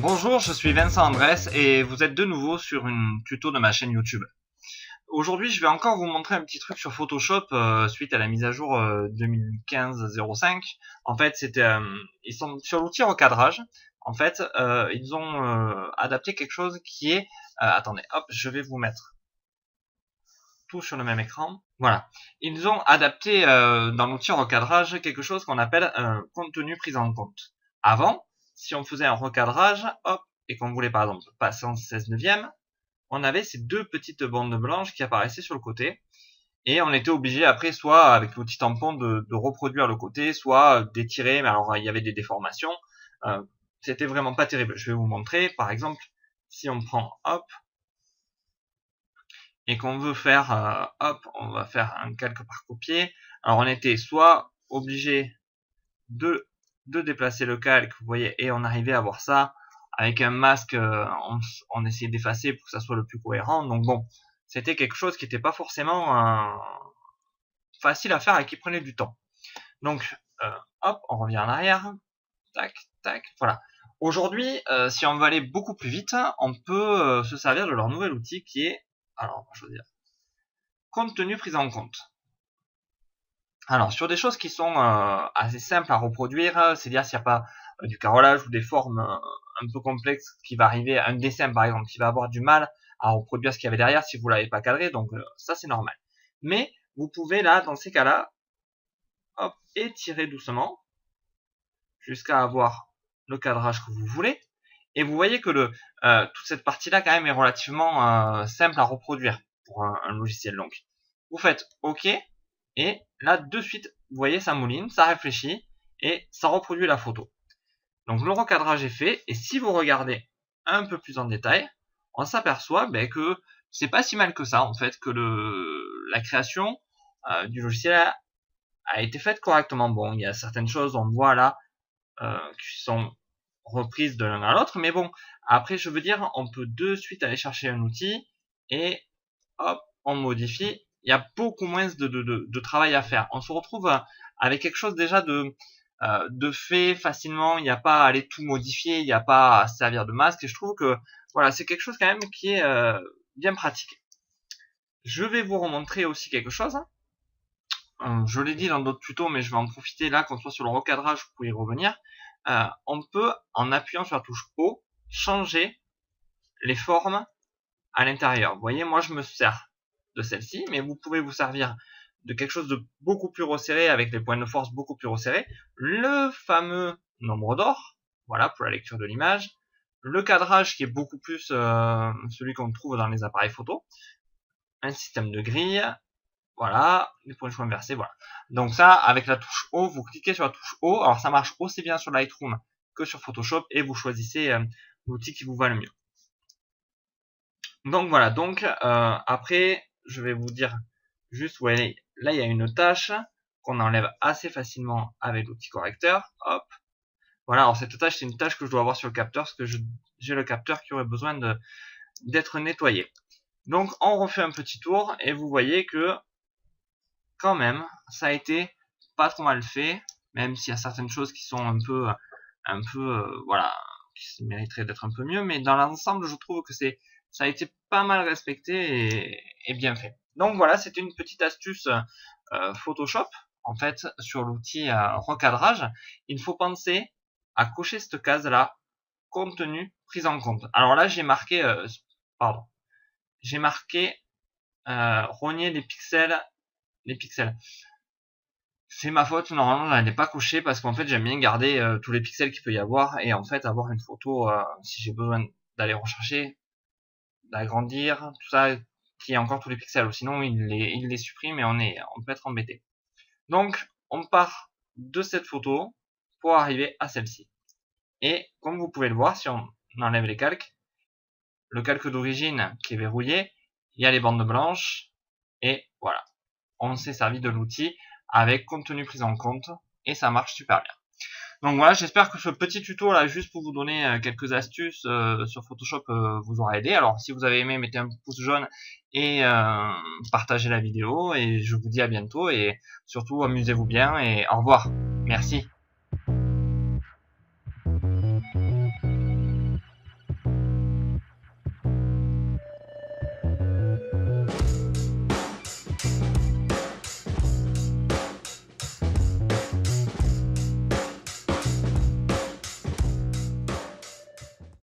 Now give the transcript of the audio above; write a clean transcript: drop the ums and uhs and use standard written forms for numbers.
Bonjour, je suis Vincent Andrès et vous êtes de nouveau sur une tuto de ma chaîne YouTube. Aujourd'hui, je vais encore vous montrer un petit truc sur Photoshop suite à la mise à jour 2015-05. En fait, ils sont sur l'outil recadrage. En fait, ils ont adapté quelque chose qui est... attendez, hop, je vais vous mettre tout sur le même écran. Voilà. Ils ont adapté dans l'outil recadrage quelque chose qu'on appelle contenu pris en compte. Avant, si on faisait un recadrage, hop, et qu'on voulait par exemple passer en 16 neuvième, on avait ces deux petites bandes blanches qui apparaissaient sur le côté, et on était obligé après, soit avec l'outil tampon de reproduire le côté, soit d'étirer, mais alors il y avait des déformations, c'était vraiment pas terrible. Je vais vous montrer, par exemple, si on prend, hop, et qu'on veut faire, hop, on va faire un calque par copier, alors on était soit obligé de déplacer le calque, vous voyez, et on arrivait à voir ça avec un masque, on essayait d'effacer pour que ça soit le plus cohérent. Donc bon, c'était quelque chose qui n'était pas forcément facile à faire et qui prenait du temps. Donc hop, on revient en arrière, tac, tac, voilà. Aujourd'hui, si on veut aller beaucoup plus vite, on peut se servir de leur nouvel outil qui est, alors on va choisir, contenu pris en compte. Alors, sur des choses qui sont assez simples à reproduire, c'est-à-dire s'il n'y a pas du carrelage ou des formes un peu complexes qui va arriver, un dessin par exemple, qui va avoir du mal à reproduire ce qu'il y avait derrière si vous l'avez pas cadré, donc ça c'est normal. Mais vous pouvez là, dans ces cas-là, hop, étirer doucement jusqu'à avoir le cadrage que vous voulez. Et vous voyez que toute cette partie-là quand même est relativement simple à reproduire pour un logiciel. Donc, vous faites OK. Et là, de suite, vous voyez, ça mouline, ça réfléchit et ça reproduit la photo. Donc le recadrage est fait. Et si vous regardez un peu plus en détail, on s'aperçoit que c'est pas si mal que ça, en fait, que la création du logiciel a été faite correctement. Bon, il y a certaines choses, on voit là, qui sont reprises de l'un à l'autre. Mais bon, après, je veux dire, on peut de suite aller chercher un outil et hop, on modifie. Il y a beaucoup moins de travail à faire. On se retrouve avec quelque chose déjà de fait facilement. Il n'y a pas à aller tout modifier, il n'y a pas à se servir de masque. Et je trouve que voilà, c'est quelque chose quand même qui est bien pratique. Je vais vous remontrer aussi quelque chose. Je l'ai dit dans d'autres tutos, mais je vais en profiter là, qu'on soit sur le recadrage, vous pouvez y revenir. On peut, en appuyant sur la touche O, changer les formes à l'intérieur. Vous voyez, moi je me sers de celle-ci, mais vous pouvez vous servir de quelque chose de beaucoup plus resserré, avec les points de force beaucoup plus resserrés, le fameux nombre d'or, voilà, pour la lecture de l'image, le cadrage qui est beaucoup plus celui qu'on trouve dans les appareils photo, un système de grille, voilà, les points de choix inversés, voilà. Donc ça, avec la touche O, vous cliquez sur la touche O, alors ça marche aussi bien sur Lightroom que sur Photoshop, et vous choisissez l'outil qui vous va le mieux. Donc voilà, donc après, je vais vous dire juste, vous voyez, là il y a une tâche qu'on enlève assez facilement avec l'outil correcteur, hop. Voilà, alors cette tâche, c'est une tâche que je dois avoir sur le capteur, parce que j'ai le capteur qui aurait besoin d'être nettoyé. Donc on refait un petit tour, et vous voyez que, quand même, ça a été pas trop mal fait, même s'il y a certaines choses qui sont un peu voilà, qui mériteraient d'être un peu mieux, mais dans l'ensemble, je trouve que ça a été pas mal respecté et bien fait. Donc voilà, c'était une petite astuce Photoshop, en fait, sur l'outil recadrage. Il faut penser à cocher cette case-là, contenu pris en compte. Alors là, j'ai marqué, rogner les pixels. C'est ma faute, normalement elle n'est pas cochée parce qu'en fait j'aime bien garder tous les pixels qu'il peut y avoir et en fait avoir une photo, si j'ai besoin d'aller rechercher, d'agrandir, tout ça, qu'il y ait encore tous les pixels, ou sinon il les supprime et on peut être embêté. Donc on part de cette photo pour arriver à celle-ci. Et comme vous pouvez le voir, si on enlève les calques, le calque d'origine qui est verrouillé, il y a les bandes blanches, et voilà. On s'est servi de l'outil avec contenu pris en compte, et ça marche super bien. Donc voilà, j'espère que ce petit tuto là, juste pour vous donner quelques astuces sur Photoshop, vous aura aidé. Alors si vous avez aimé, mettez un pouce jaune et partagez la vidéo, et je vous dis à bientôt, et surtout amusez-vous bien, et au revoir. Merci.